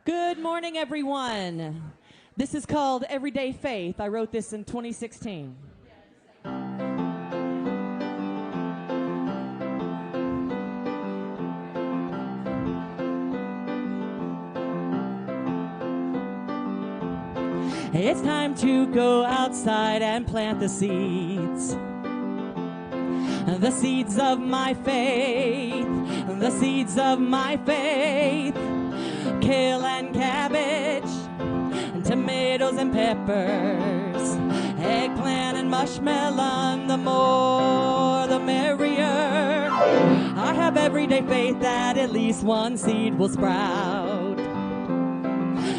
Good morning, everyone. This is called Everyday Faith. I wrote this in 2016. It's time to go outside and plant the seeds of my faith, the seeds of my faith. Kale and cabbage, and tomatoes and peppers, eggplant and mushmelon, the more the merrier. I have everyday faith that at least one seed will sprout.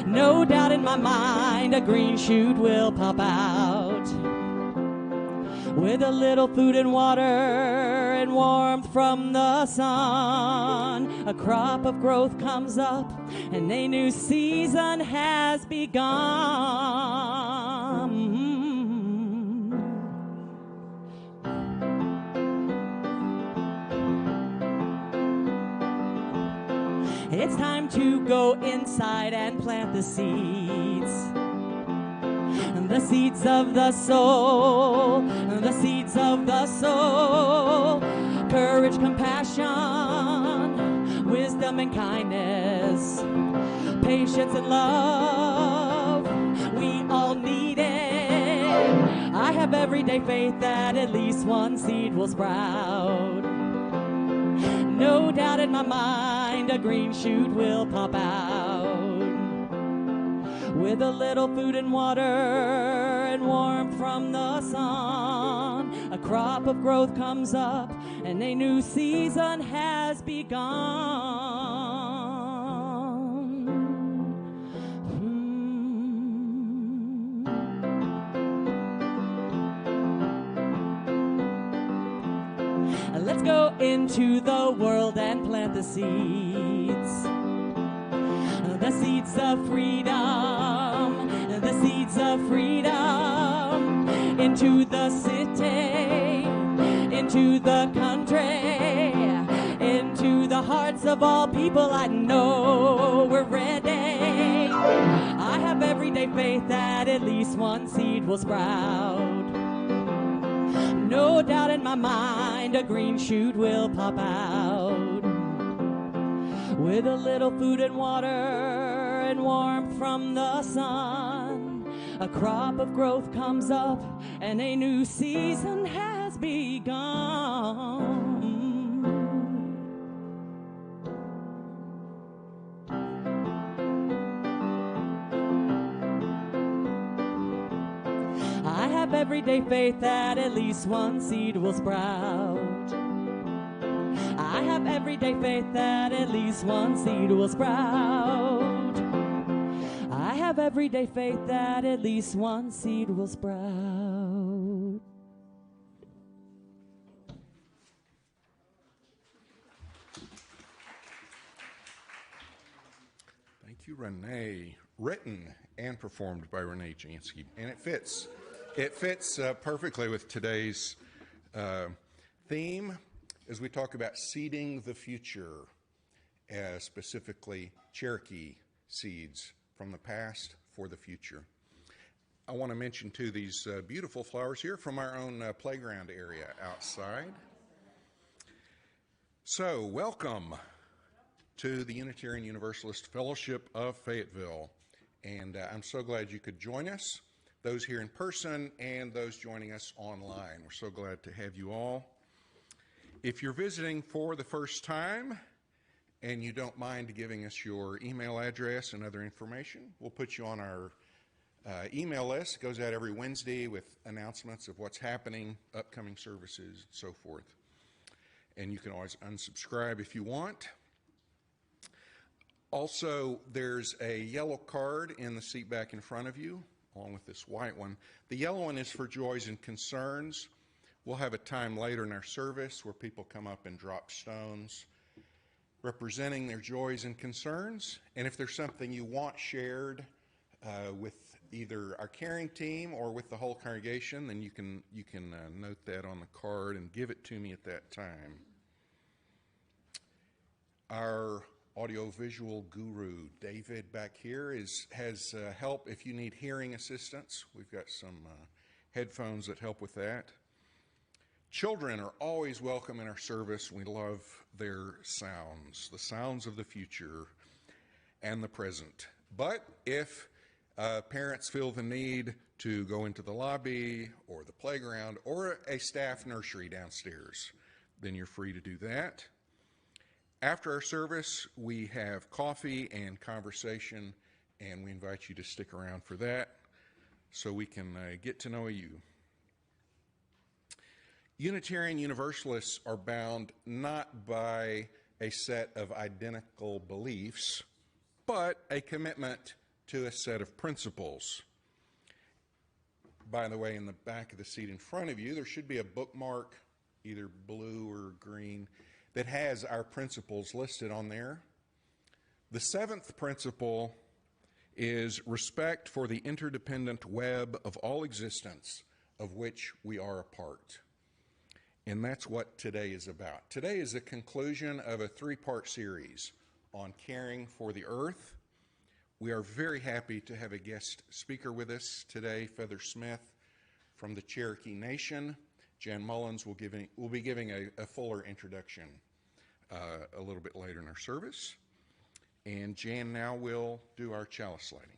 No doubt in my mind a green shoot will pop out. With a little food and water and warmth from the sun, a crop of growth comes up and a new season has begun. It's time to go inside and plant the seeds. The seeds of the soul, the seeds of the soul. Courage, compassion, wisdom and kindness, patience and love, we all need it. I have everyday faith that at least one seed will sprout. No doubt in my mind a green shoot will pop out. With a little food and water and warmth from the sun, a crop of growth comes up and a new season has begun. Let's go into the world and plant the seeds. The seeds of freedom, the seeds of freedom, into the city, into the country, into the hearts of all people. I know we're ready. I have everyday faith that at least one seed will sprout. No doubt in my mind a green shoot will pop out. With a little food and water and warmth from the sun, a crop of growth comes up and a new season has begun. I have everyday faith that at least one seed will sprout. I have everyday faith that at least one seed will sprout. I have everyday faith that at least one seed will sprout. Thank you, Renee. Written and performed by Renee Jansky. And it fits perfectly with today's theme as we talk about seeding the future, specifically Cherokee seeds from the past for the future. I want to mention too these beautiful flowers here from our own playground area outside. So welcome to the Unitarian Universalist Fellowship of Fayetteville. And I'm so glad you could join us, those here in person and those joining us online. We're so glad to have you all. If you're visiting for the first time and you don't mind giving us your email address and other information, we'll put you on our email list. It goes out every Wednesday with announcements of what's happening, upcoming services, and so forth. And you can always unsubscribe if you want. Also, there's a yellow card in the seat back in front of you, along with this white one. The yellow one is for joys and concerns. We'll have a time later in our service where people come up and drop stones representing their joys and concerns. And if there's something you want shared with either our caring team or with the whole congregation, then you can note that on the card and give it to me at that time. Our audiovisual guru. David back here has help if you need hearing assistance. We've got some headphones that help with that. Children are always welcome in our service. We love their sounds, the sounds of the future and the present. But if parents feel the need to go into the lobby or the playground or a staff nursery downstairs, then you're free to do that. After our service, we have coffee and conversation, and we invite you to stick around for that so we can get to know you. Unitarian Universalists are bound not by a set of identical beliefs, but a commitment to a set of principles. By the way, in the back of the seat in front of you, there should be a bookmark, either blue or green, that has our principles listed on there. The seventh principle is respect for the interdependent web of all existence of which we are a part. And that's what today is about. Today is the conclusion of a three-part series on caring for the earth. We are very happy to have a guest speaker with us today, Feather Smith from the Cherokee Nation. Jan Mullins will be giving a fuller introduction a little bit later in our service. And Jan now will do our chalice lighting.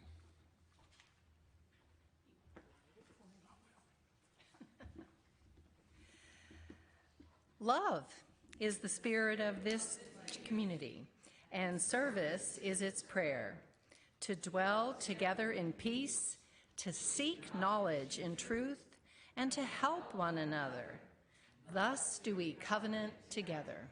Love is the spirit of this community, and service is its prayer. To dwell together in peace, to seek knowledge in truth, and to help one another. Thus do we covenant together.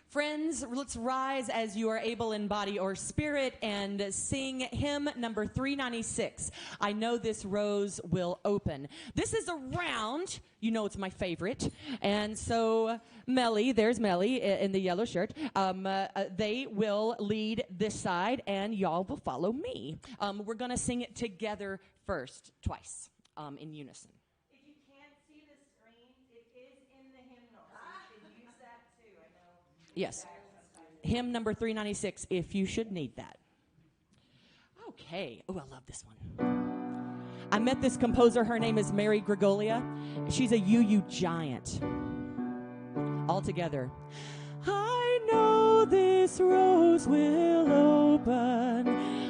Friends, let's rise as you are able in body or spirit and sing hymn number 396. I know this rose will open. This is a round. You know it's my favorite. And so Melly, there's Melly in the yellow shirt. They will lead this side and y'all will follow me. We're going to sing it together first, twice, in unison. If you can't see the screen, it is in the hymnal, so you should use that too. I know. Yes. Hymn number 396, if you should need that. Okay. Oh, I love this one. I met this composer. Her name is Mary Gregolia. She's a UU giant. All together. I know this rose will open.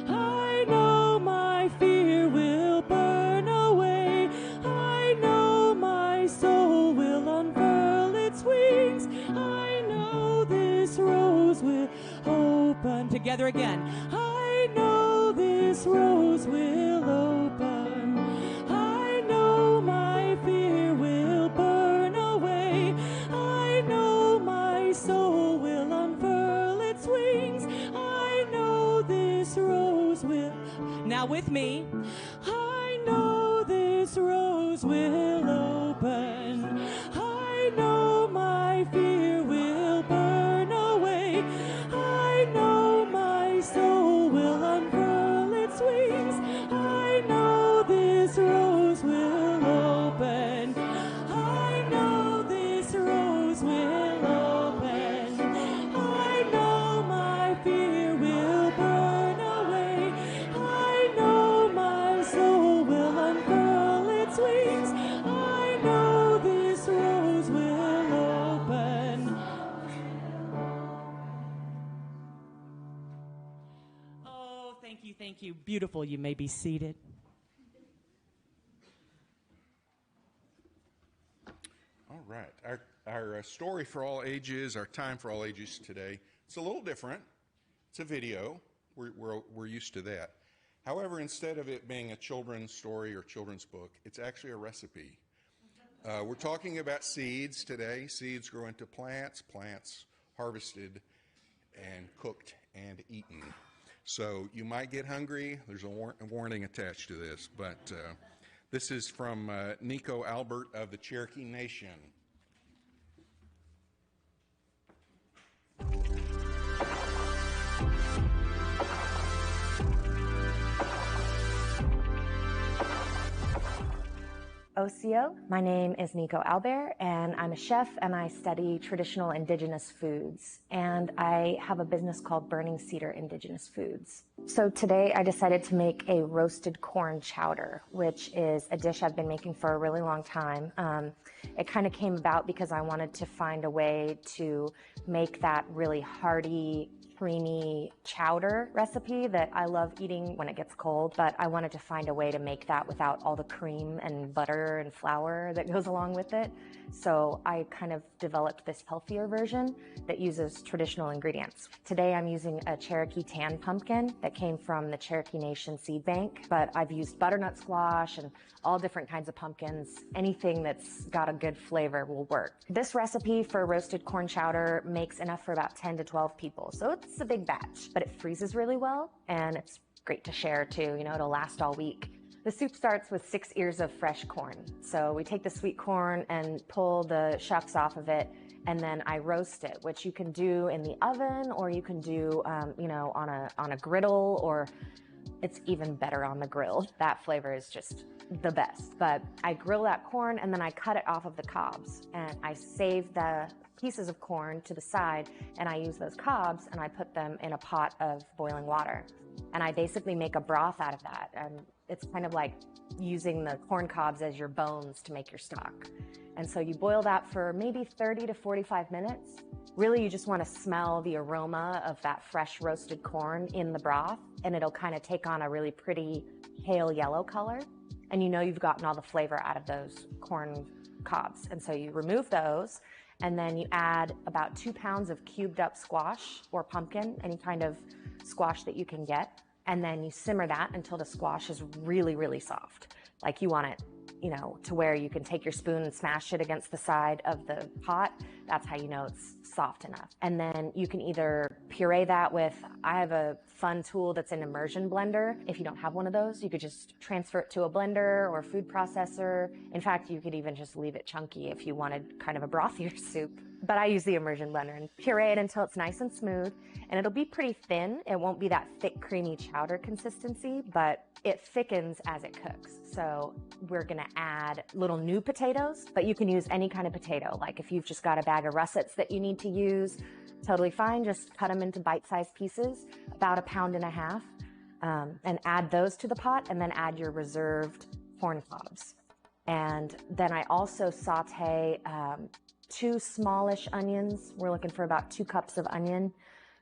I know my fear will burn away. I know my soul will unfurl its wings. I know this rose will open. Together again. I know this rose will open. I know my fear will burn away. I know my soul will unfurl its wings. I know this rose will. Now with me. I know this rose will open. I know my fear will burn away. I know my soul will unfurl its wings. I know this rose will open. I know this rose will open. I know my fear will burn away. I know my soul will unfurl its wings. I know this rose will open. Oh, thank you, thank you. Beautiful. You may be seated. All right. Our story for all ages, our time for all ages today, it's a little different. It's a video. We're used to that. However, instead of it being a children's story or children's book, it's actually a recipe. We're talking about seeds today. Seeds grow into plants, plants harvested and cooked and eaten. So you might get hungry. There's a warning attached to this, but this is from Nico Albert of the Cherokee Nation. OCO. My name is Nico Albert, and I'm a chef, and I study traditional indigenous foods. And I have a business called Burning Cedar Indigenous Foods. So today I decided to make a roasted corn chowder, which is a dish I've been making for a really long time. It kind of came about because I wanted to find a way to make that really hearty, creamy chowder recipe that I love eating when it gets cold, but I wanted to find a way to make that without all the cream and butter and flour that goes along with it. So I kind of developed this healthier version that uses traditional ingredients. Today I'm using a Cherokee tan pumpkin that came from the Cherokee Nation Seed Bank, but I've used butternut squash and all different kinds of pumpkins. Anything that's got a good flavor will work. This recipe for roasted corn chowder makes enough for about 10 to 12 people, so it's a big batch, but it freezes really well and it's great to share too. You know, it'll last all week. The soup starts with 6 ears of fresh corn. So we take the sweet corn and pull the shucks off of it, and then I roast it, which you can do in the oven, or you can do, you know, on a griddle, or it's even better on the grill. That flavor is just the best. But I grill that corn and then I cut it off of the cobs, and I save the pieces of corn to the side, and I use those cobs and I put them in a pot of boiling water. And I basically make a broth out of that. And it's kind of like using the corn cobs as your bones to make your stock. And so you boil that for maybe 30 to 45 minutes. Really, you just want to smell the aroma of that fresh roasted corn in the broth, and it'll kind of take on a really pretty pale yellow color. And you know you've gotten all the flavor out of those corn cobs. And so you remove those, and then you add about 2 pounds of cubed up squash or pumpkin, any kind of squash that you can get. And then you simmer that until the squash is really, really soft. Like you want it, you know, to where you can take your spoon and smash it against the side of the pot. That's how you know it's soft enough. And then you can either puree that with, I have a fun tool that's an immersion blender. If you don't have one of those, you could just transfer it to a blender or food processor. In fact, you could even just leave it chunky if you wanted kind of a brothier soup. But I use the immersion blender and puree it until it's nice and smooth. And it'll be pretty thin. It won't be that thick, creamy chowder consistency, but it thickens as it cooks. So we're gonna add little new potatoes, but you can use any kind of potato. Like if you've just got a bag of russets that you need to use, totally fine. Just cut them into bite-sized pieces, about 1.5 pounds, and add those to the pot, and then add your reserved corn cobs. And then I also saute 2 smallish onions. We're looking for about 2 cups of onion,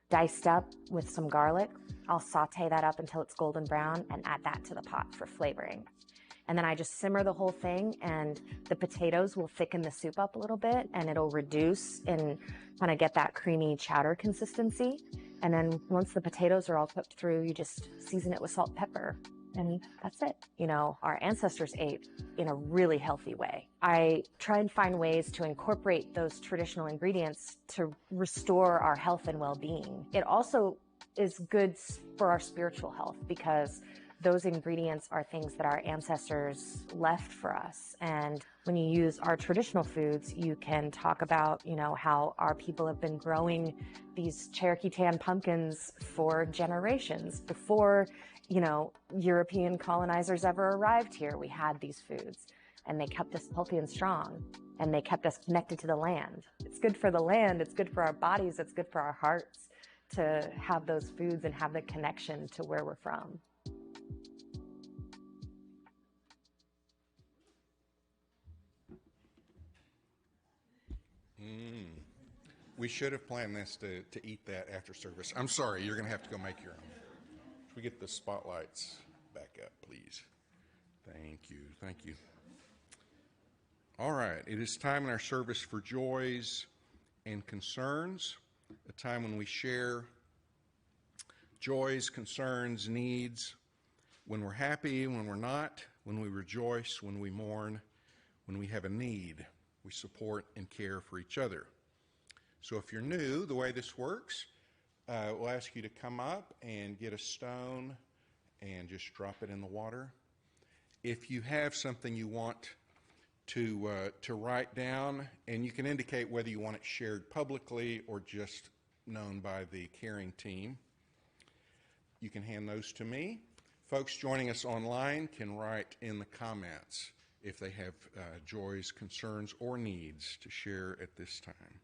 diced up with some garlic. I'll saute that up until it's golden brown and add that to the pot for flavoring. And then I just simmer the whole thing, and the potatoes will thicken the soup up a little bit, and it'll reduce and kind of get that creamy chowder consistency. And then once the potatoes are all cooked through, you just season it with salt and pepper, and that's it. You know, our ancestors ate in a really healthy way. I try and find ways to incorporate those traditional ingredients to restore our health and well-being. It also is good for our spiritual health, because those ingredients are things that our ancestors left for us. And when you use our traditional foods, you can talk about, you know, how our people have been growing these Cherokee tan pumpkins for generations. Before, you know, European colonizers ever arrived here, we had these foods, and they kept us healthy and strong, and they kept us connected to the land. It's good for the land, it's good for our bodies, it's good for our hearts to have those foods and have the connection to where we're from. We should have planned this to eat that after service. I'm sorry, you're going to have to go make your own. Should we get the spotlights back up, please? Thank you, thank you. All right, it is time in our service for joys and concerns, a time when we share joys, concerns, needs, when we're happy, when we're not, when we rejoice, when we mourn, when we have a need. We support and care for each other. So if you're new, the way this works, we'll ask you to come up and get a stone and just drop it in the water. If you have something you want to write down, and you can indicate whether you want it shared publicly or just known by the caring team, you can hand those to me. Folks joining us online can write in the comments. if they have joys, concerns, or needs to share at this time.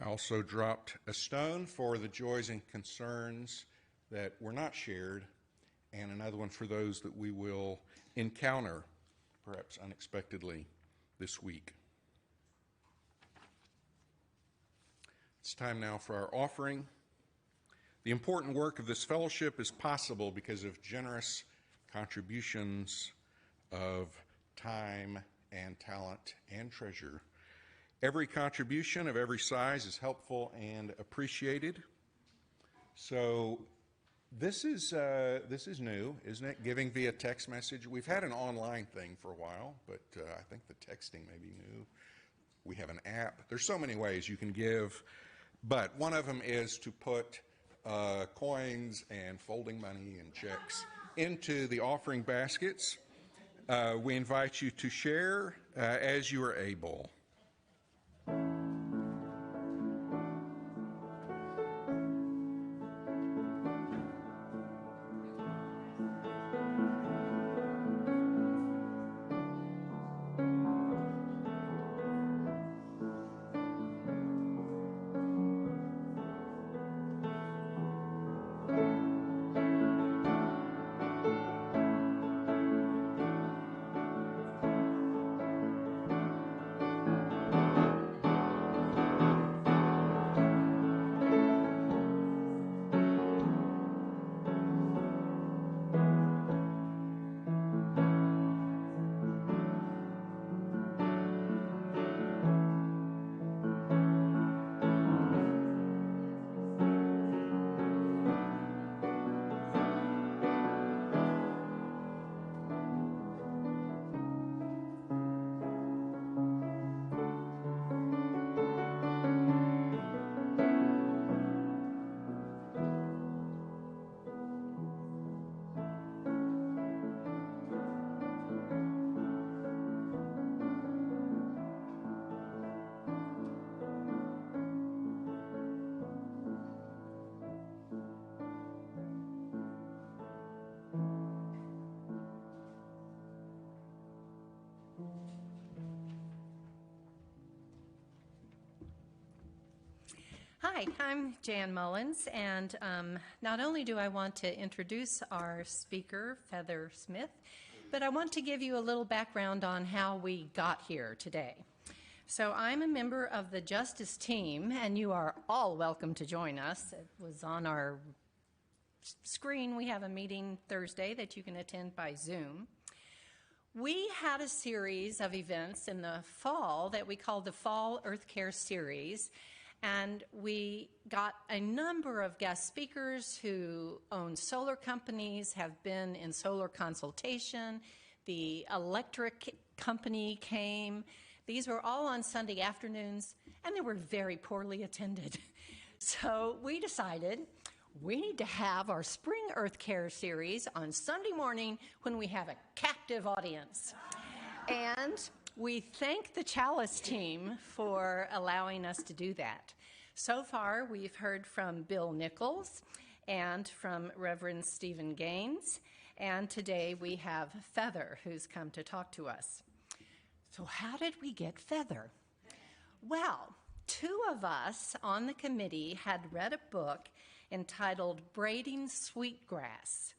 I also dropped a stone for the joys and concerns that were not shared, and another one for those that we will encounter, perhaps unexpectedly, this week. It's time now for our offering. The important work of this fellowship is possible because of generous contributions of time and talent and treasure. Every contribution of every size is helpful and appreciated. So this is new, isn't it? Giving via text message. We've had an online thing for a while, but I think the texting may be new. We have an app. There's so many ways you can give, but one of them is to put coins and folding money and checks into the offering baskets. We invite you to share as you are able. Hi, I'm Jan Mullins, and not only do I want to introduce our speaker, Feather Smith, but I want to give you a little background on how we got here today. So I'm a member of the Justice team, and you are all welcome to join us. It was on our screen. We have a meeting Thursday that you can attend by Zoom. We had a series of events in the fall that we called the Fall Earth Care Series, and we got a number of guest speakers who own solar companies, have been in solar consultation. The electric company came. These were all on Sunday afternoons, and they were very poorly attended. So we decided we need to have our Spring Earth Care series on Sunday morning when we have a captive audience. And we thank the Chalice team for allowing us to do that. So far, we've heard from Bill Nichols and from Reverend Stephen Gaines, and today we have Feather, who's come to talk to us. So how did we get Feather? Well, two of us on the committee had read a book entitled Braiding Sweetgrass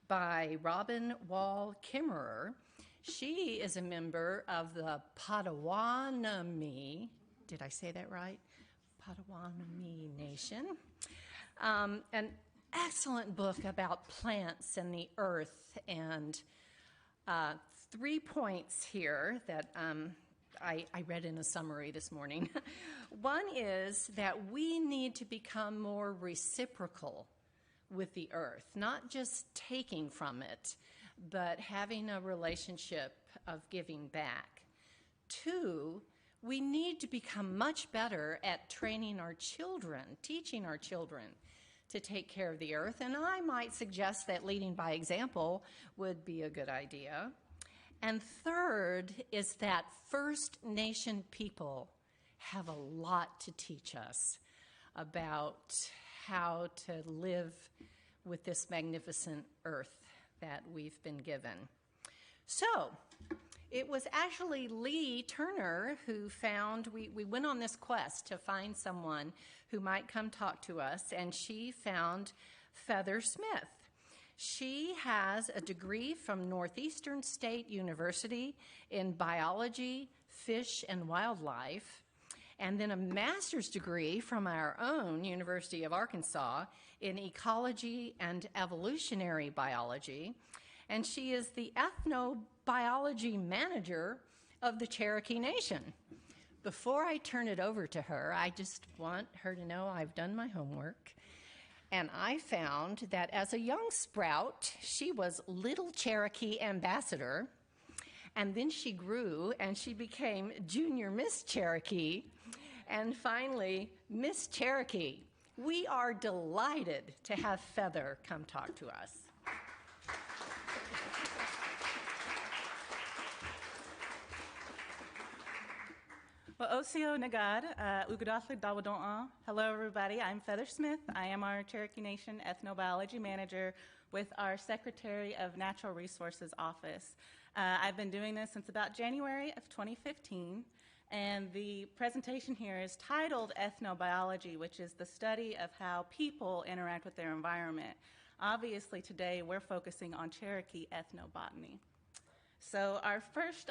by Robin Wall Kimmerer. She is a member of the Potawatomi, did I say that right? Potawatomi Nation. An excellent book about plants and the earth, and 3 points here that I read in a summary this morning. One is that we need to become more reciprocal with the earth, not just taking from it, but having a relationship of giving back. 2, we need to become much better at training our children, teaching our children to take care of the earth, and I might suggest that leading by example would be a good idea. And 3rd is that First Nation people have a lot to teach us about how to live with this magnificent earth that we've been given. So it was actually Lee Turner who found, we went on this quest to find someone who might come talk to us, and she found Feather Smith. She has a degree from Northeastern State University in biology, fish, and wildlife, and then a master's degree from our own University of Arkansas in ecology and evolutionary biology, and she is the Ethnobiology Manager of the Cherokee Nation. Before I turn it over to her, I just want her to know I've done my homework. And I found that as a young sprout, she was Little Cherokee Ambassador, and then she grew and she became Junior Miss Cherokee, and finally, Miss Cherokee. We are delighted to have Feather come talk to us. Well, Osio Nagad, Ugadasli Dawadon'a. Hello, everybody. I'm Feather Smith. I am our Cherokee Nation Ethnobiology Manager with our Secretary of Natural Resources Office. I've been doing this since about January of 2015, and the presentation here is titled Ethnobiology, which is the study of how people interact with their environment. Obviously, today we're focusing on Cherokee ethnobotany. So our first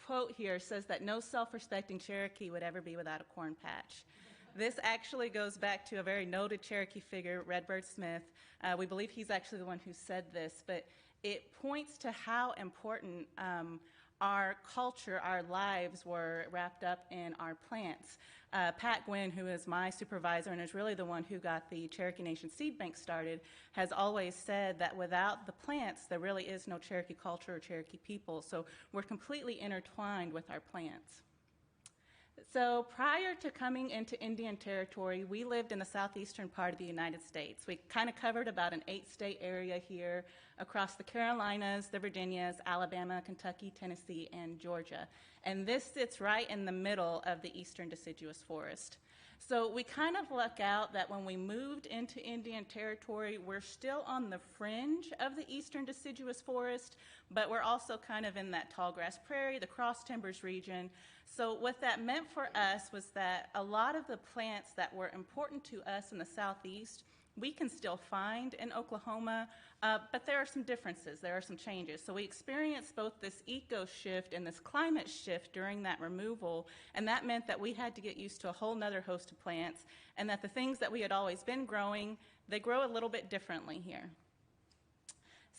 quote here says that no self-respecting Cherokee would ever be without a corn patch. This actually goes back to a very noted Cherokee figure, Redbird Smith. We believe he's actually the one who said this, but it points to how important our culture, our lives were wrapped up in our plants. Pat Gwynn, who is my supervisor and is really the one who got the Cherokee Nation Seed Bank started, has always said that without the plants, there really is no Cherokee culture or Cherokee people. So we're completely intertwined with our plants. So prior to coming into Indian Territory, we lived in the southeastern part of the United States. We kind of covered about an 8-state area here across the Carolinas, the Virginias, Alabama, Kentucky, Tennessee, and Georgia. And this sits right in the middle of the eastern deciduous forest. So we kind of luck out that when we moved into Indian Territory, we're still on the fringe of the eastern deciduous forest, but we're also kind of in that tall grass prairie, the cross timbers region. So what that meant for us was that a lot of the plants that were important to us in the southeast, we can still find in Oklahoma, but there are some differences, there are some changes. So we experienced both this eco shift and this climate shift during that removal, and that meant that we had to get used to a whole nother host of plants, and that the things that we had always been growing, they grow a little bit differently here.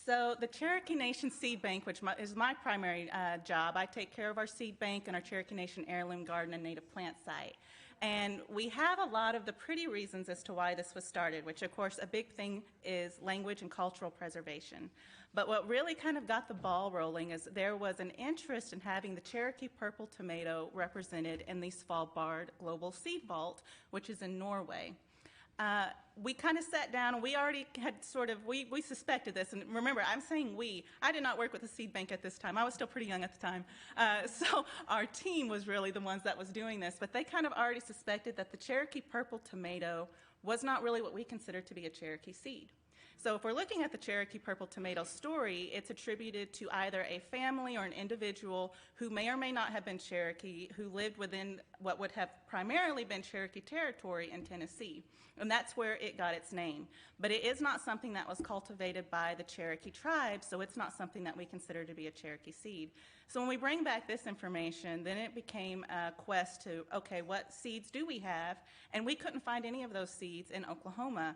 So the Cherokee Nation Seed Bank, which is my primary job, I take care of our seed bank and our Cherokee Nation Heirloom Garden and Native Plant Site. And we have a lot of the pretty reasons as to why this was started, which of course a big thing is language and cultural preservation. But what really kind of got the ball rolling is there was an interest in having the Cherokee purple tomato represented in the Svalbard Global Seed Vault, which is in Norway. We kind of sat down and we already had we suspected this. And remember, I'm saying we. I did not work with the seed bank at this time. I was still pretty young at the time. So our team was really the ones that was doing this. But they kind of already suspected that the Cherokee purple tomato was not really what we consider to be a Cherokee seed. So if we're looking at the Cherokee purple tomato story, it's attributed to either a family or an individual who may or may not have been Cherokee, who lived within what would have primarily been Cherokee territory in Tennessee. And that's where it got its name. But it is not something that was cultivated by the Cherokee tribe, so it's not something that we consider to be a Cherokee seed. So when we bring back this information, then it became a quest to, okay, what seeds do we have? And we couldn't find any of those seeds in Oklahoma.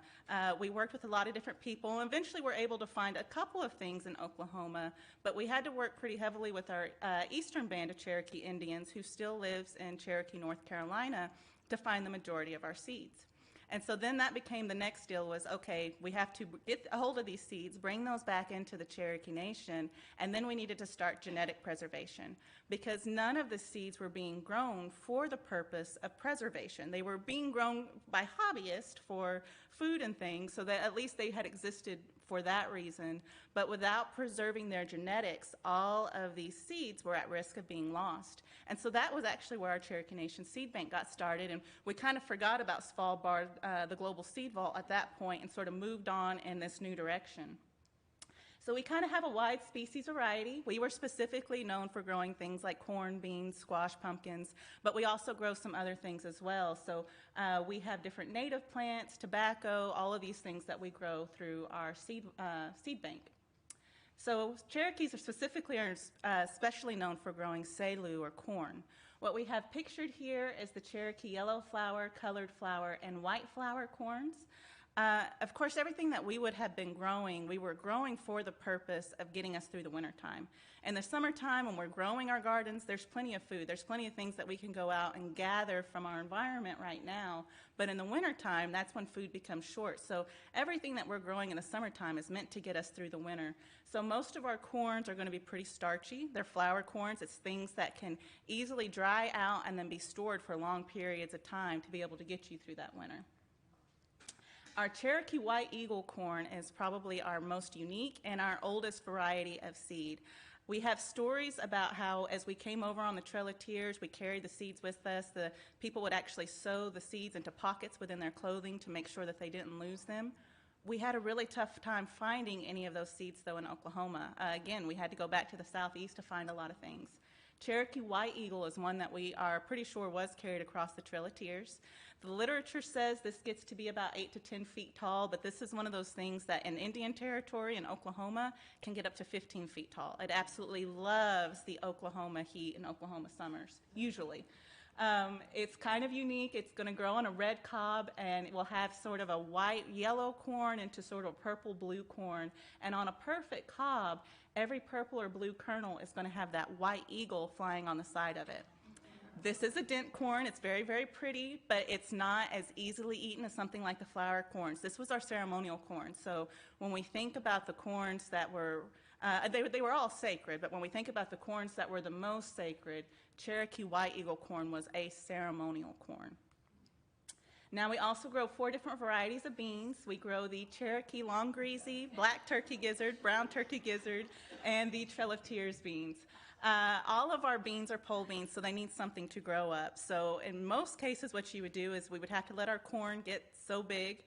We worked with a lot of different people, and eventually were able to find a couple of things in Oklahoma, but we had to work pretty heavily with our eastern band of Cherokee Indians, who still lives in Cherokee, North Carolina, to find the majority of our seeds. And so then that became the next deal was, okay, we have to get a hold of these seeds, bring those back into the Cherokee Nation, and then we needed to start genetic preservation, because none of the seeds were being grown for the purpose of preservation. They were being grown by hobbyists for food and things, so that at least they had existed for that reason, but without preserving their genetics, all of these seeds were at risk of being lost. And so that was actually where our Cherokee Nation Seed Bank got started, and we kind of forgot about Svalbard, the Global Seed Vault at that point, and sort of moved on in this new direction. So we kind of have a wide species variety. We were specifically known for growing things like corn, beans, squash, pumpkins, but we also grow some other things as well. So we have different native plants, tobacco, all of these things that we grow through our seed bank. So Cherokees are especially known for growing selu or corn. What we have pictured here is the Cherokee yellow flower, colored flower, and white flower corns. Of course, everything that we would have been growing, we were growing for the purpose of getting us through the wintertime. In the summertime, when we're growing our gardens, there's plenty of food. There's plenty of things that we can go out and gather from our environment right now. But in the wintertime, that's when food becomes short. So everything that we're growing in the summertime is meant to get us through the winter. So most of our corns are going to be pretty starchy. They're flour corns. It's things that can easily dry out and then be stored for long periods of time to be able to get you through that winter. Our Cherokee White Eagle corn is probably our most unique and our oldest variety of seed. We have stories about how as we came over on the Trail of Tears, we carried the seeds with us. The people would actually sew the seeds into pockets within their clothing to make sure that they didn't lose them. We had a really tough time finding any of those seeds, though, in Oklahoma. Again, we had to go back to the southeast to find a lot of things. Cherokee White Eagle is one that we are pretty sure was carried across the Trail of Tears. The literature says this gets to be about 8 to 10 feet tall, but this is one of those things that in Indian Territory in Oklahoma can get up to 15 feet tall. It absolutely loves the Oklahoma heat and Oklahoma summers, usually. It's kind of unique. It's going to grow on a red cob, and it will have sort of a white-yellow corn into sort of purple-blue corn. And on a perfect cob, every purple or blue kernel is going to have that white eagle flying on the side of it. This is a dent corn. It's very, very pretty, but it's not as easily eaten as something like the flower corns. This was our ceremonial corn. So when we think about the corns that were, they were all sacred, but when we think about the corns that were the most sacred, Cherokee White Eagle corn was a ceremonial corn. Now we also grow 4 different varieties of beans. We grow the Cherokee Long Greasy, Black Turkey Gizzard, Brown Turkey Gizzard, and the Trail of Tears beans. All of our beans are pole beans, so they need something to grow up. So in most cases, what you would do is we would have to let our corn get so big,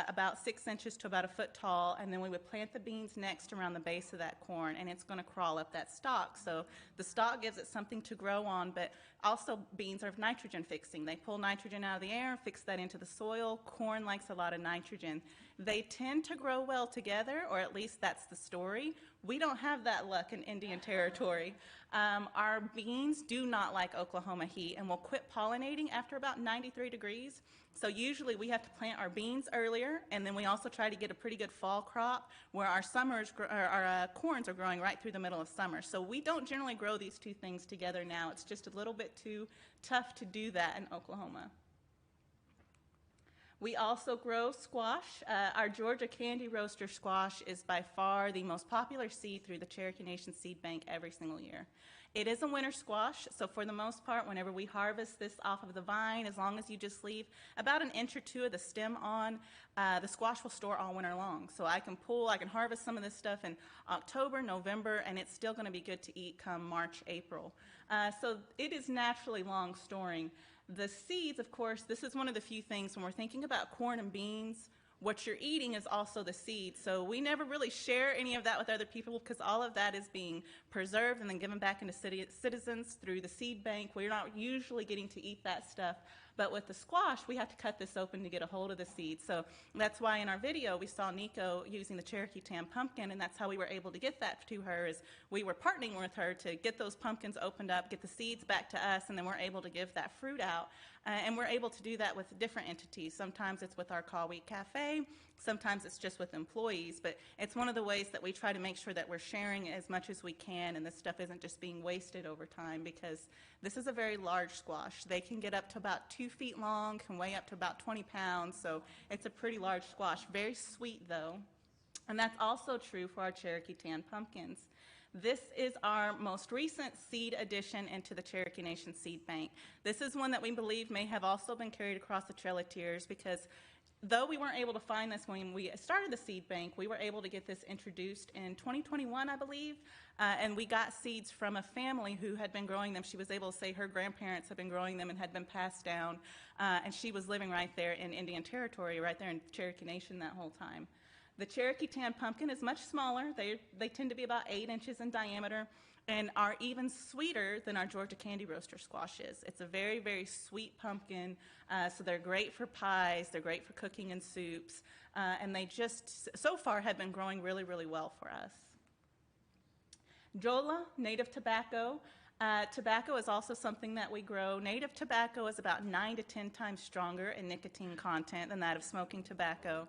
about 6 inches to about a foot tall, and then we would plant the beans next around the base of that corn, and it's going to crawl up that stalk. So the stalk gives it something to grow on, but also beans are nitrogen fixing. They pull nitrogen out of the air, fix that into the soil. Corn likes a lot of nitrogen. They tend to grow well together, or at least that's the story. We don't have that luck in Indian Territory. Our beans do not like Oklahoma heat and will quit pollinating after about 93 degrees. So usually we have to plant our beans earlier, and then we also try to get a pretty good fall crop where our corns are growing right through the middle of summer. So we don't generally grow these two things together now. It's just a little bit too tough to do that in Oklahoma. We also grow squash. Our Georgia Candy Roaster squash is by far the most popular seed through the Cherokee Nation Seed Bank every single year. It is a winter squash, so for the most part, whenever we harvest this off of the vine, as long as you just leave about an inch or two of the stem on, the squash will store all winter long. So I can harvest some of this stuff in October, November, and it's still going to be good to eat come March, April. So it is naturally long storing. The seeds, of course, this is one of the few things when we're thinking about corn and beans, what you're eating is also the seed. So we never really share any of that with other people because all of that is being preserved and then given back into citizens through the seed bank. We're not usually getting to eat that stuff. But with the squash, we have to cut this open to get a hold of the seeds. So that's why in our video we saw Nico using the Cherokee Tan pumpkin, and that's how we were able to get that to her, is we were partnering with her to get those pumpkins opened up, get the seeds back to us, and then we're able to give that fruit out. And we're able to do that with different entities. Sometimes it's with our Call Week Cafe, sometimes it's just with employees, but it's one of the ways that we try to make sure that we're sharing as much as we can and this stuff isn't just being wasted over time, because this is a very large squash. They can get up to about 2 feet long, can weigh up to about 20 pounds, so it's a pretty large squash. Very sweet though, and that's also true for our Cherokee Tan pumpkins. This is our most recent seed addition into the Cherokee Nation Seed Bank. This is one that we believe may have also been carried across the Trail of Tears, because though we weren't able to find this when we started the seed bank, we were able to get this introduced in 2021, I believe, and we got seeds from a family who had been growing them. She was able to say her grandparents had been growing them and had been passed down, and she was living right there in Indian Territory, right there in Cherokee Nation that whole time. The Cherokee Tan pumpkin is much smaller. They tend to be about 8 inches in diameter and are even sweeter than our Georgia Candy Roaster squash is. It's a very, very sweet pumpkin, so they're great for pies, they're great for cooking in soups, and they just, so far, have been growing really, really well for us. Jola, native tobacco. Tobacco is also something that we grow. Native tobacco is about 9 to 10 times stronger in nicotine content than that of smoking tobacco.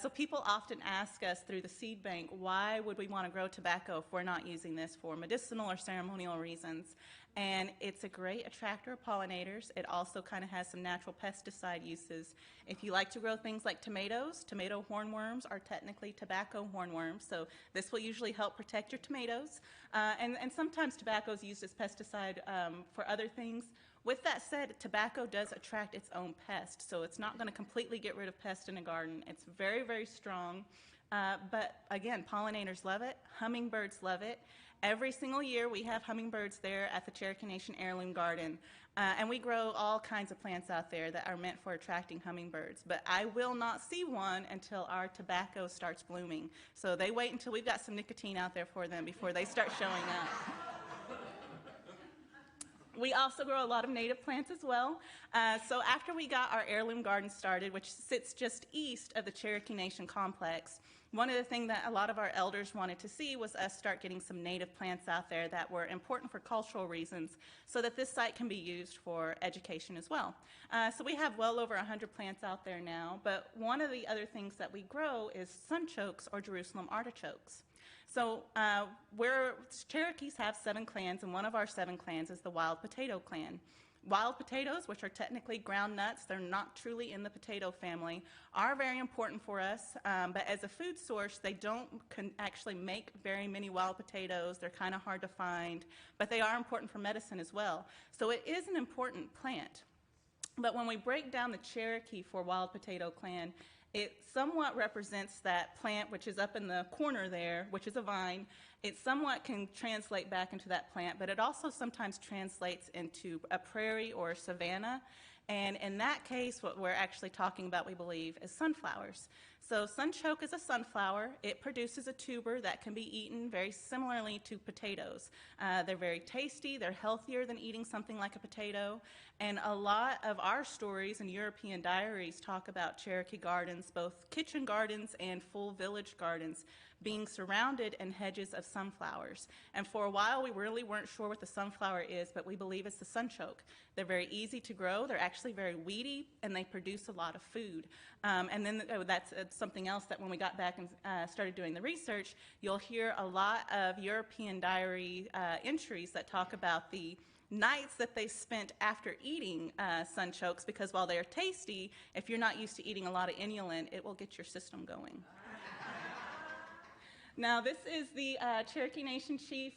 So people often ask us through the seed bank, why would we want to grow tobacco if we're not using this for medicinal or ceremonial reasons? And it's a great attractor of pollinators. It also kind of has some natural pesticide uses. If you like to grow things like tomatoes, tomato hornworms are technically tobacco hornworms, so this will usually help protect your tomatoes. And sometimes tobacco is used as pesticide for other things. With that said, tobacco does attract its own pest, so it's not going to completely get rid of pests in a garden. It's very, very strong. But again, pollinators love it, hummingbirds love it. Every single year we have hummingbirds there at the Cherokee Nation Heirloom Garden, and we grow all kinds of plants out there that are meant for attracting hummingbirds. But I will not see one until our tobacco starts blooming. So they wait until we've got some nicotine out there for them before they start showing up. We also grow a lot of native plants as well. So after we got our heirloom garden started, which sits just east of the Cherokee Nation complex, one of the things that a lot of our elders wanted to see was us start getting some native plants out there that were important for cultural reasons so that this site can be used for education as well. So we have well over 100 plants out there now, but one of the other things that we grow is sunchokes or Jerusalem artichokes. So Cherokees have 7 clans, and one of our 7 clans is the wild potato clan. Wild potatoes, which are technically ground nuts, they're not truly in the potato family, are very important for us, but as a food source, they don't actually make very many wild potatoes. They're kind of hard to find, but they are important for medicine as well. So it is an important plant. But when we break down the Cherokee for wild potato clan, It somewhat represents that plant which is up in the corner there, which is a vine. It somewhat can translate back into that plant, but it also sometimes translates into a prairie or a savanna. And in that case, what we're actually talking about, we believe, is sunflowers. So sunchoke is a sunflower. It produces a tuber that can be eaten very similarly to potatoes. They're very tasty. They're healthier than eating something like a potato. And a lot of our stories and European diaries talk about Cherokee gardens, both kitchen gardens and full village gardens, being surrounded in hedges of sunflowers. And for a while, we really weren't sure what the sunflower is, but we believe it's the sunchoke. They're very easy to grow. They're actually very weedy, and they produce a lot of food. And then that's something else that when we got back and started doing the research, you'll hear a lot of European diary entries that talk about the nights that they spent after eating sunchokes, because while they're tasty, if you're not used to eating a lot of inulin, it will get your system going. Now, this is the Cherokee Nation Chief,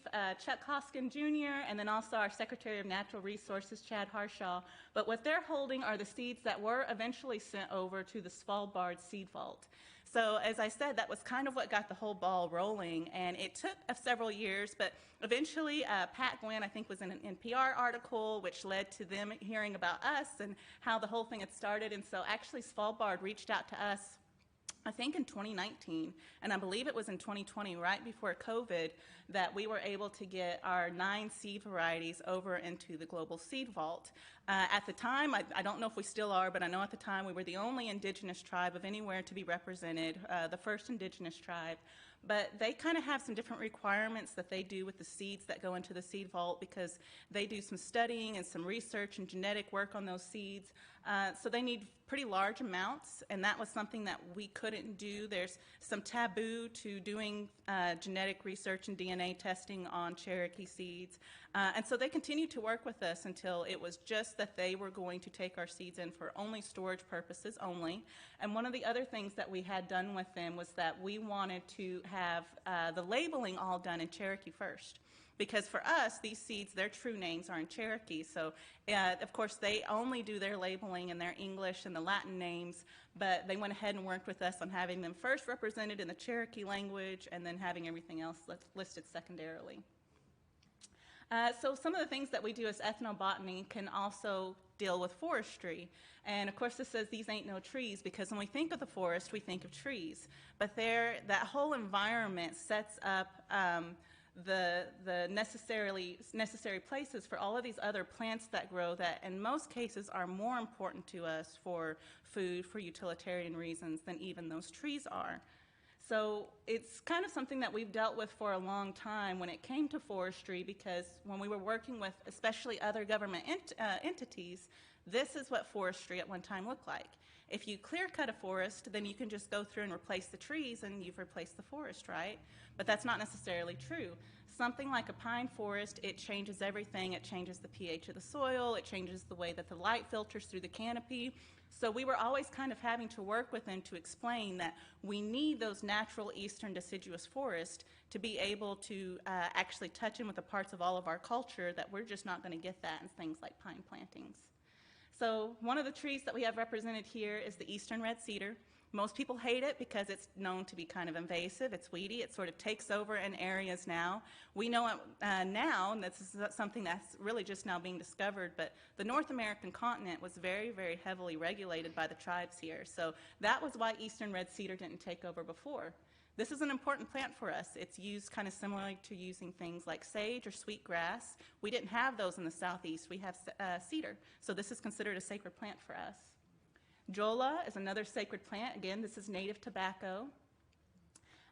Chuck Hoskin Jr., and then also our Secretary of Natural Resources, Chad Harshaw. But what they're holding are the seeds that were eventually sent over to the Svalbard Seed Vault. So, as I said, that was kind of what got the whole ball rolling, and it took several years, but eventually Pat Gwynn, I think, was in an NPR article, which led to them hearing about us and how the whole thing had started. And so actually Svalbard reached out to us, I think in 2019, and I believe it was in 2020, right before COVID, that we were able to get our 9 seed varieties over into the Global Seed Vault. At the time, I don't know if we still are, but I know at the time we were the only indigenous tribe of anywhere to be represented, the first indigenous tribe. But they kind of have some different requirements that they do with the seeds that go into the seed vault, because they do some studying and some research and genetic work on those seeds. So they need pretty large amounts, and that was something that we couldn't do. There's some taboo to doing genetic research and DNA testing on Cherokee seeds. And so they continued to work with us until it was just that they were going to take our seeds in for only storage purposes only. And one of the other things that we had done with them was that we wanted to have the labeling all done in Cherokee first. Because for us, these seeds, their true names are in Cherokee. So, of course, they only do their labeling in their English and the Latin names, but they went ahead and worked with us on having them first represented in the Cherokee language and then having everything else listed secondarily. So some of the things that we do as ethnobotany can also deal with forestry. And of course this says these ain't no trees, because when we think of the forest, we think of trees. But that whole environment sets up the necessary places for all of these other plants that grow that in most cases are more important to us for food, for utilitarian reasons than even those trees are. So it's kind of something that we've dealt with for a long time when it came to forestry, because when we were working with especially other government entities, this is what forestry at one time looked like. If you clear cut a forest, then you can just go through and replace the trees and you've replaced the forest, right? But that's not necessarily true. Something like a pine forest, it changes everything. It changes the pH of the soil. It changes the way that the light filters through the canopy. So we were always kind of having to work with them to explain that we need those natural eastern deciduous forests to be able to actually touch in with the parts of all of our culture that we're just not going to get that in things like pine plantings. So one of the trees that we have represented here is the eastern red cedar. Most people hate it because it's known to be kind of invasive. It's weedy. It sort of takes over in areas now. We know it now, and this is something that's really just now being discovered, but the North American continent was very, very heavily regulated by the tribes here. So that was why eastern red cedar didn't take over before. This is an important plant for us. It's used kind of similarly to using things like sage or sweetgrass. We didn't have those in the southeast. We have cedar. So this is considered a sacred plant for us. Jola is another sacred plant. Again, this is native tobacco.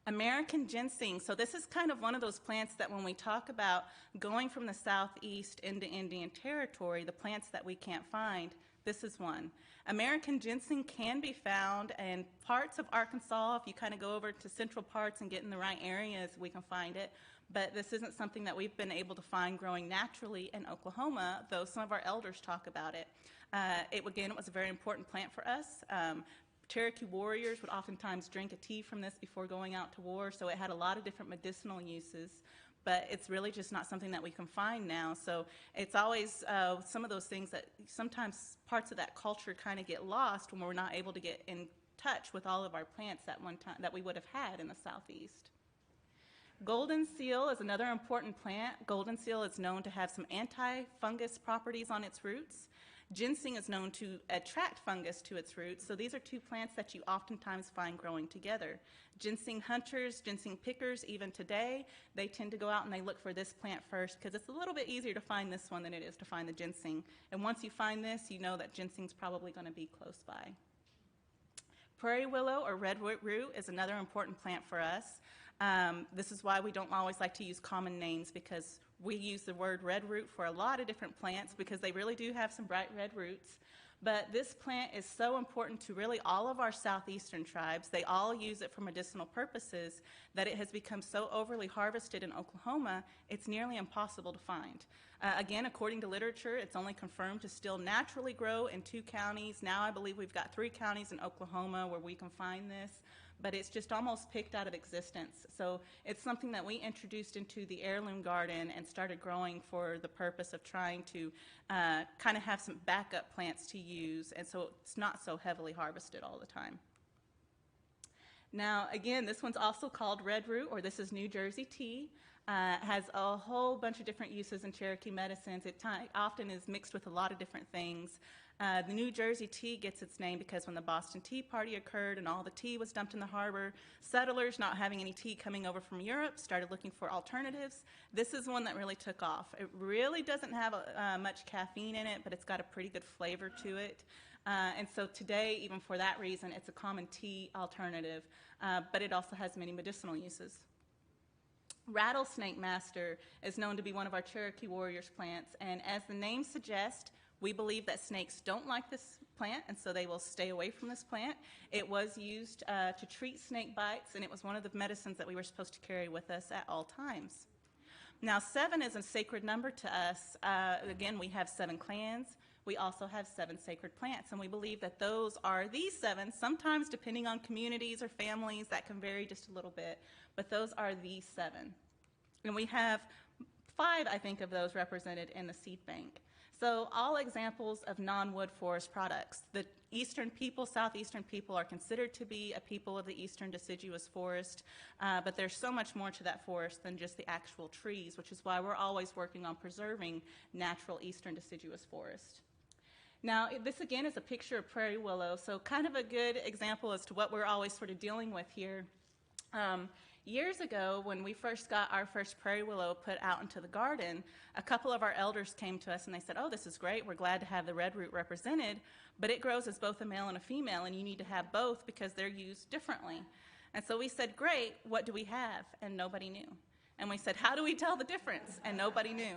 American ginseng. So this is kind of one of those plants that when we talk about going from the southeast into Indian Territory, the plants that we can't find, this is one. American ginseng can be found in parts of Arkansas. If you kind of go over to central parts and get in the right areas, we can find it. But this isn't something that we've been able to find growing naturally in Oklahoma, though some of our elders talk about it. Again, it was a very important plant for us. Cherokee warriors would oftentimes drink a tea from this before going out to war, so it had a lot of different medicinal uses. But it's really just not something that we can find now. So it's always some of those things that sometimes parts of that culture kind of get lost when we're not able to get in touch with all of our plants at one time that we would have had in the Southeast. Golden seal is another important plant. Golden seal is known to have some anti-fungus properties on its roots. Ginseng is known to attract fungus to its roots, so these are two plants that you oftentimes find growing together. Ginseng hunters, ginseng pickers, even today, they tend to go out and they look for this plant first because it's a little bit easier to find this one than it is to find the ginseng. And once you find this, you know that ginseng's probably going to be close by. Prairie willow or redwood root is another important plant for us. This is why we don't always like to use common names, because we use the word red root for a lot of different plants because they really do have some bright red roots. But this plant is so important to really all of our southeastern tribes. They all use it for medicinal purposes that it has become so overly harvested in Oklahoma, it's nearly impossible to find. Again, according to literature, it's only confirmed to still naturally grow in 2 counties. Now I believe we've got 3 counties in Oklahoma where we can find this, but it's just almost picked out of existence. So it's something that we introduced into the heirloom garden and started growing for the purpose of trying to kind of have some backup plants to use, and so it's not so heavily harvested all the time. Now, again, this one's also called red root, or this is New Jersey tea. Has a whole bunch of different uses in Cherokee medicines. It often is mixed with a lot of different things. The New Jersey tea gets its name because when the Boston Tea Party occurred and all the tea was dumped in the harbor, settlers, not having any tea coming over from Europe, started looking for alternatives. This is one that really took off. It really doesn't have much caffeine in it, but it's got a pretty good flavor to it. And so today, even for that reason, it's a common tea alternative, but it also has many medicinal uses. Rattlesnake master is known to be one of our Cherokee warriors plants, and as the name suggests, we believe that snakes don't like this plant, and so they will stay away from this plant. It was used to treat snake bites, and it was one of the medicines that we were supposed to carry with us at all times. Now, 7 is a sacred number to us. Again, we have 7 clans. We also have 7 sacred plants, and we believe that those are these 7. Sometimes, depending on communities or families, that can vary just a little bit, but those are these 7. And we have 5, I think, of those represented in the seed bank. So all examples of non-wood forest products. The eastern people, southeastern people, are considered to be a people of the eastern deciduous forest, but there's so much more to that forest than just the actual trees, which is why we're always working on preserving natural eastern deciduous forest. Now, this again is a picture of prairie willow, so kind of a good example as to what we're always sort of dealing with here. Years ago, when we first got our first prairie willow put out into the garden, a couple of our elders came to us and they said, "Oh, this is great, we're glad to have the red root represented, but it grows as both a male and a female, and you need to have both because they're used differently." And so we said, "Great, what do we have?" And nobody knew. And we said, "How do we tell the difference?" And nobody knew.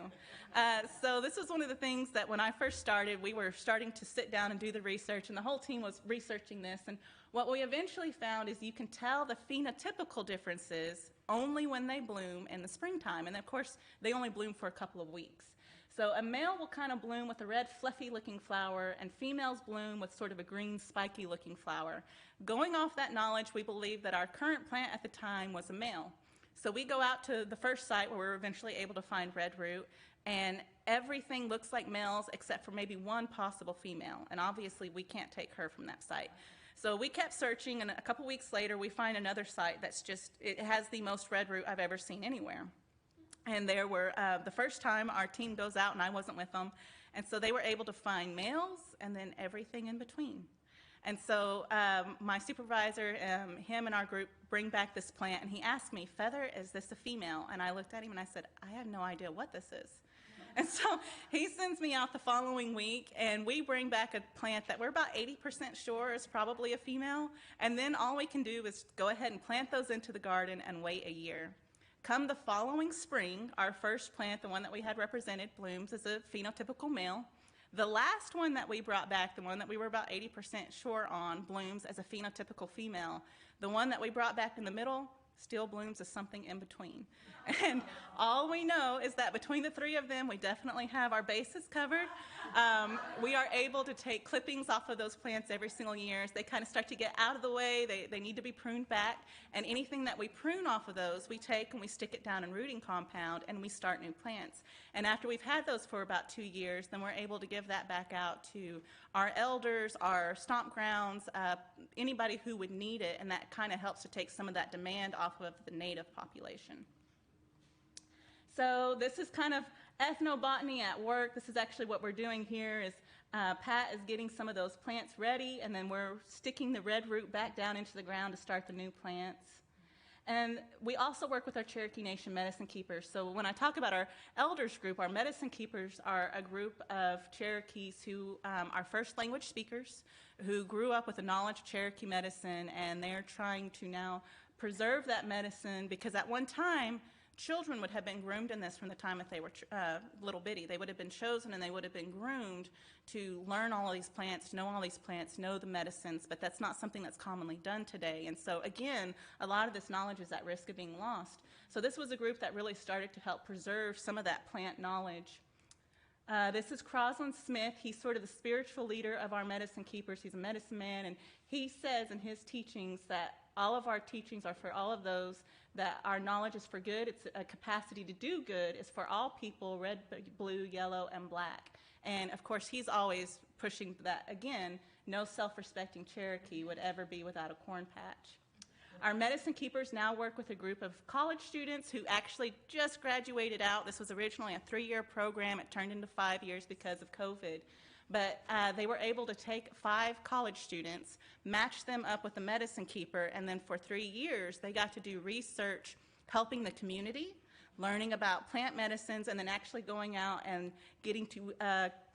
So this was one of the things that when I first started, we were starting to sit down and do the research, and the whole team was researching this. And what we eventually found is you can tell the phenotypical differences only when they bloom in the springtime. And of course, they only bloom for a couple of weeks. So a male will kind of bloom with a red, fluffy-looking flower, and females bloom with sort of a green, spiky-looking flower. Going off that knowledge, we believe that our current plant at the time was a male. So we go out to the first site where we're eventually able to find red root, and everything looks like males except for maybe one possible female, and obviously we can't take her from that site. So we kept searching, and a couple weeks later we find another site that's just, it has the most red root I've ever seen anywhere. And there were, the first time our team goes out, and I wasn't with them, and so they were able to find males and then everything in between. And so my supervisor, him and our group bring back this plant, and he asked me, "Feather, is this a female?" And I looked at him and I said, "I have no idea what this is." And so he sends me out the following week, and we bring back a plant that we're about 80% sure is probably a female, and then all we can do is go ahead and plant those into the garden and wait a year. Come the following spring, our first plant, the one that we had represented, blooms as a phenotypical male. The last one that we brought back, the one that we were about 80% sure on, blooms as a phenotypical female. The one that we brought back in the middle Steel blooms is something in between. And all we know is that between the three of them, we definitely have our bases covered. We are able to take clippings off of those plants every single year. As they kind of start to get out of the way, they need to be pruned back. And anything that we prune off of those, we take and we stick it down in rooting compound and we start new plants. And after we've had those for about 2 years, then we're able to give that back out to our elders, our stomp grounds, anybody who would need it, and that kind of helps to take some of that demand off of the native population. So this is kind of ethnobotany at work. This is actually what we're doing here is Pat is getting some of those plants ready, and then we're sticking the red root back down into the ground to start the new plants. And we also work with our Cherokee Nation Medicine Keepers. So when I talk about our elders group, our Medicine Keepers are a group of Cherokees who are first language speakers, who grew up with the knowledge of Cherokee medicine, and they're trying to now preserve that medicine, because at one time, children would have been groomed in this from the time that they were little bitty. They would have been chosen and they would have been groomed to learn all of these plants, know all these plants, know the medicines, but that's not something that's commonly done today. And so again, a lot of this knowledge is at risk of being lost. So this was a group that really started to help preserve some of that plant knowledge. This is Crosland Smith. He's sort of the spiritual leader of our medicine keepers. He's a medicine man, and he says in his teachings that all of our teachings are for all of those, that our knowledge is for good. It's a capacity to do good is for all people, red, blue, yellow, and black. And of course, he's always pushing that, again, no self-respecting Cherokee would ever be without a corn patch. Our medicine keepers now work with a group of college students who actually just graduated out. This was originally a 3-year program. It turned into 5 years because of COVID. But they were able to take 5 college students, match them up with a medicine keeper, and then for 3 years they got to do research helping the community, learning about plant medicines, and then actually going out and getting to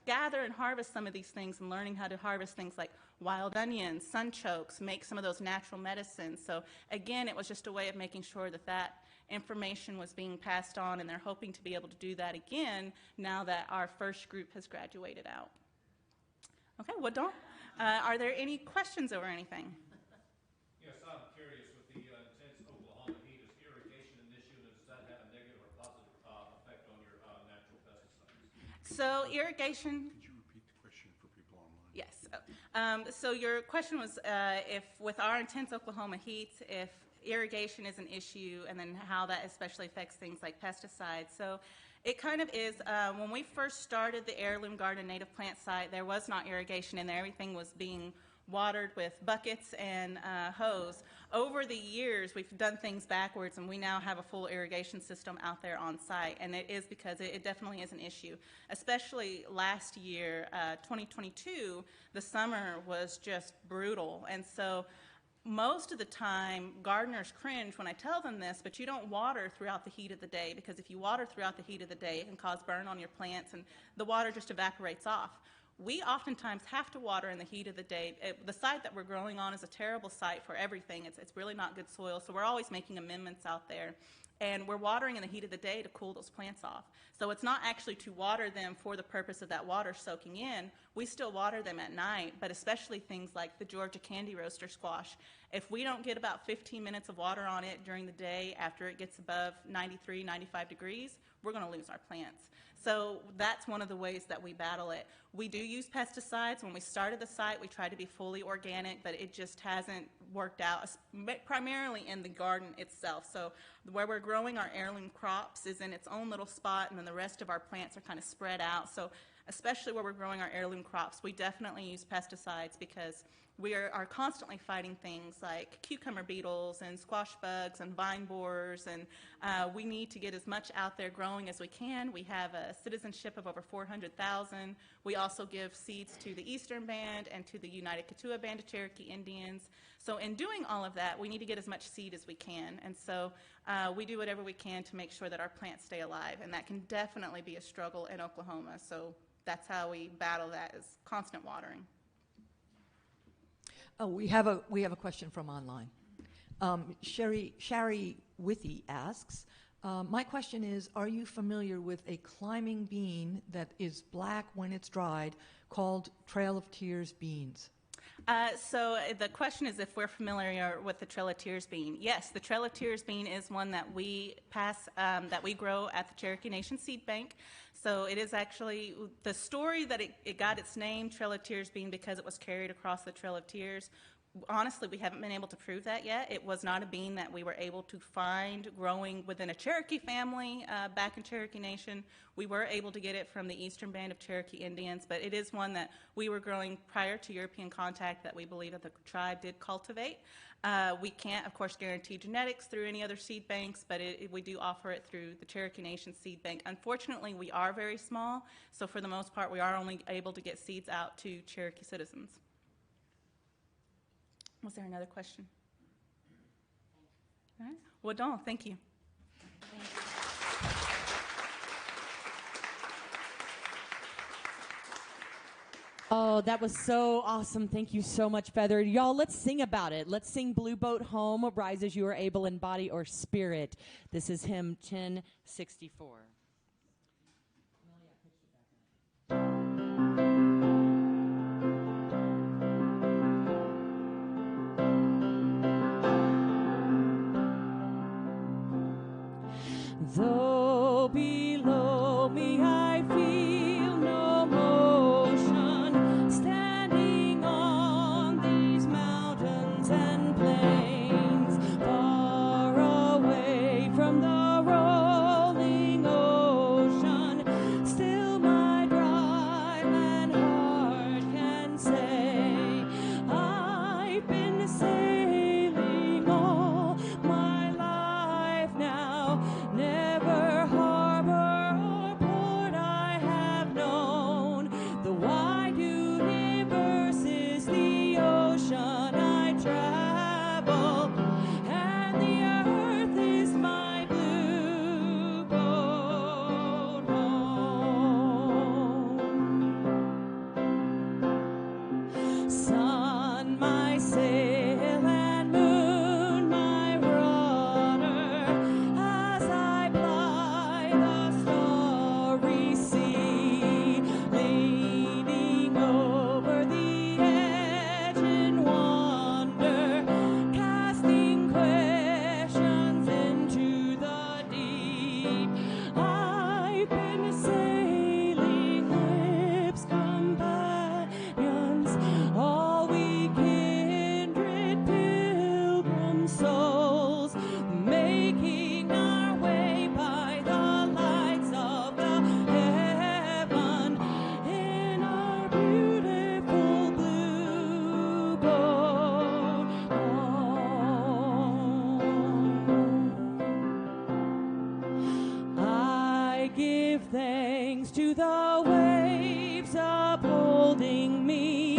gather and harvest some of these things and learning how to harvest things like wild onions, sunchokes, make some of those natural medicines. So again, it was just a way of making sure that that information was being passed on, and they're hoping to be able to do that again now that our first group has graduated out. Okay, well, are there any questions over anything? Yes, I'm curious, with the intense Oklahoma heat, is irrigation an issue, and does that have a negative or positive effect on your natural pesticides? So irrigation... Could you repeat the question for people online? Yes. So your question was if with our intense Oklahoma heat, if irrigation is an issue, and then how that especially affects things like pesticides. So it kind of is, when we first started the Heirloom Garden Native Plant site, there was not irrigation in there. Everything was being watered with buckets and hose. Over the years, we've done things backwards, and we now have a full irrigation system out there on site, and it is because it definitely is an issue. Especially last year, 2022, the summer was just brutal, and so most of the time, gardeners cringe when I tell them this, but you don't water throughout the heat of the day, because if you water throughout the heat of the day, it can cause burn on your plants, and the water just evaporates off. We oftentimes have to water in the heat of the day. The site that we're growing on is a terrible site for everything. It's really not good soil, so we're always making amendments out there. And we're watering in the heat of the day to cool those plants off. So it's not actually to water them for the purpose of that water soaking in. We still water them at night, but especially things like the Georgia candy roaster squash. If we don't get about 15 minutes of water on it during the day after it gets above 93, 95 degrees, we're going to lose our plants. So that's one of the ways that we battle it. We do use pesticides. When we started the site, we tried to be fully organic, but it just hasn't worked out, primarily in the garden itself. So where we're growing our heirloom crops is in its own little spot, and then the rest of our plants are kind of spread out. So especially where we're growing our heirloom crops, we definitely use pesticides because we are constantly fighting things like cucumber beetles and squash bugs and vine borers, and we need to get as much out there growing as we can. We have a citizenship of over 400,000. We also give seeds to the Eastern Band and to the United Katua Band of Cherokee Indians. So in doing all of that, we need to get as much seed as we can, and so we do whatever we can to make sure that our plants stay alive, and that can definitely be a struggle in Oklahoma. So that's how we battle that, is constant watering. Oh, we have a question from online. Shari Withy asks, my question is, are you familiar with a climbing bean that is black when it's dried called Trail of Tears beans? So the question is if we're familiar with the Trelleteers bean. Yes, the Trelleteers bean is one that we that we grow at the Cherokee Nation Seed Bank. So it is actually the story that it got its name, Trelleteers bean, because it was carried across the Trail of Tears. Honestly, we haven't been able to prove that yet. It was not a bean that we were able to find growing within a Cherokee family back in Cherokee Nation. We were able to get it from the Eastern Band of Cherokee Indians, but it is one that we were growing prior to European contact that we believe that the tribe did cultivate. We can't, of course, guarantee genetics through any other seed banks, but we do offer it through the Cherokee Nation Seed Bank. Unfortunately, we are very small, so for the most part, we are only able to get seeds out to Cherokee citizens. Was there another question? All right. Well done. Thank you. Oh, that was so awesome. Thank you so much, Feather. Y'all, let's sing about it. Let's sing Blue Boat Home, Rise as You Are Able in Body or Spirit. This is hymn 1064. Though below me I feel no motion, standing on these mountains and plains, far away from the rolling ocean, still my drive and heart can say, I've been sailing all my life now, never harbor or port I have known. The wide universe is the ocean I travel, and the earth is my blue boat home. Sun, my sail, and moon, my rudder, as I ply the starry sea, leaning over the edge in wonder, casting questions into the deep. I've been sailing, lips companions, all we kindred pilgrim souls, making our way by the lights of the heaven in our beautiful blue boat home. I give thanks to the waves upholding me,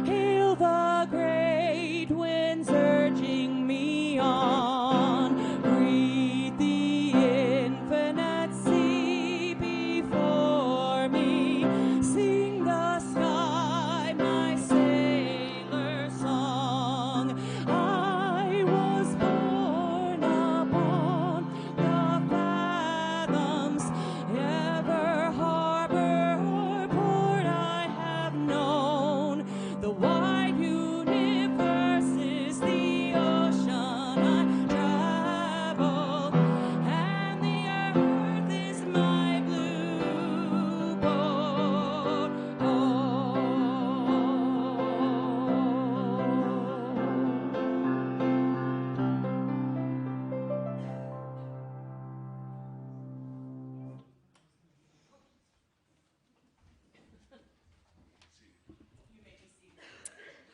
hail the great winds urging me on, greet the infinite sea before me, sing the sky my sailor song. I was born upon the fathoms, ever harbor or port I have known. The wide universe is the ocean I travel, and the earth is my blue boat home.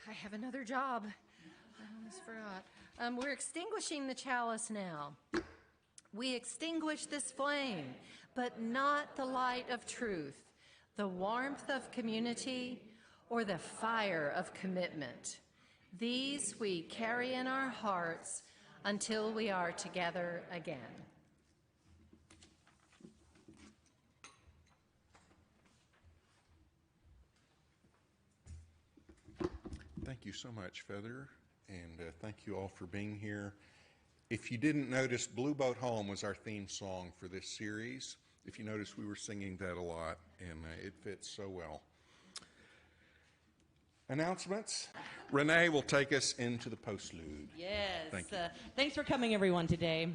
I have another job. I almost forgot. We're extinguishing the chalice now. We extinguish this flame, but not the light of truth, the warmth of community, or the fire of commitment. These we carry in our hearts until we are together again. Thank you so much, Feather, and thank you all for being here. If you didn't notice, Blue Boat Home was our theme song for this series. If you notice, we were singing that a lot, and it fits so well. Announcements. Renee will take us into the postlude. Yes. Thank you. Thanks for coming, everyone, today.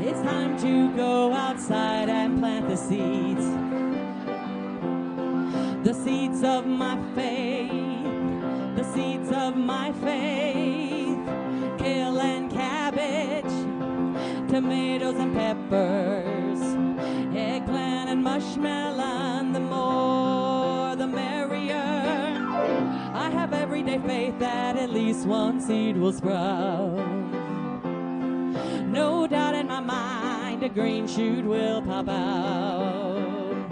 It's time to go outside and plant the seeds. The seeds of my faith. The seeds of my faith. Kale and cabbage. Tomatoes and peppers. Eggplant and mushmelon. The more the merrier. I have everyday faith that at least one seed will sprout. No doubt in my mind a green shoot will pop out.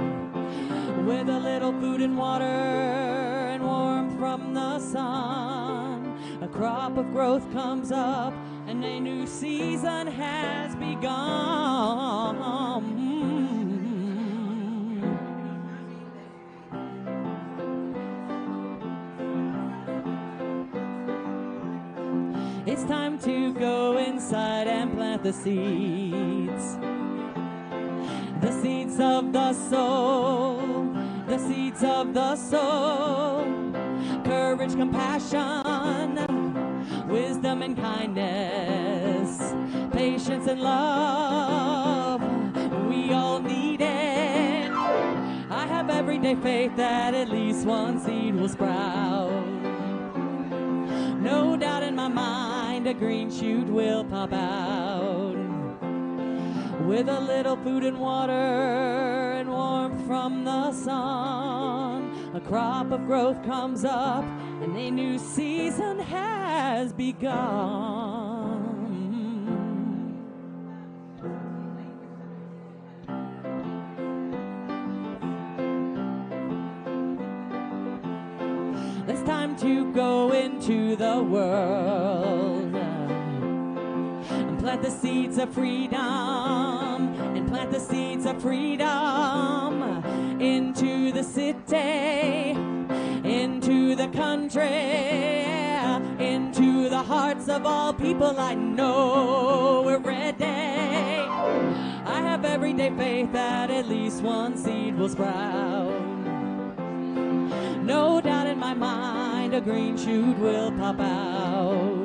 With a little food and water and warmth from the sun, a crop of growth comes up and a new season has begun. It's time to go inside and plant the seeds. The seeds of the soul. The seeds of the soul. Courage, compassion, wisdom and kindness, patience and love. We all need it. I have everyday faith that at least one seed will sprout. No doubt in my mind a green shoot will pop out. With a little food and water and warmth from the sun, a crop of growth comes up and a new season has begun. It's time to go into the world and plant the seeds of freedom, and plant the seeds of freedom into the city, into the country, into the hearts of all people. I know we're ready. I have everyday faith that at least one seed will sprout. No doubt in my mind a green shoot will pop out.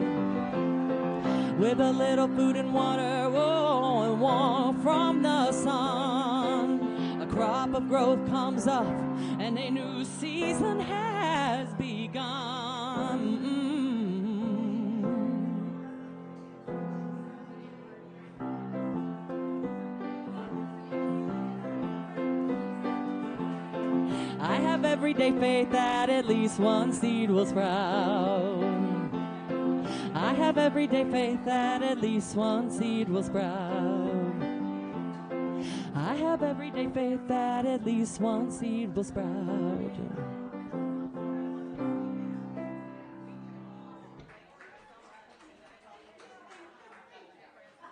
With a little food and water, whoa, and warmth from the sun, a crop of growth comes up and a new season has begun. I have everyday faith that at least one seed will sprout. I have everyday faith that at least one seed will sprout. I have everyday faith that at least one seed will sprout.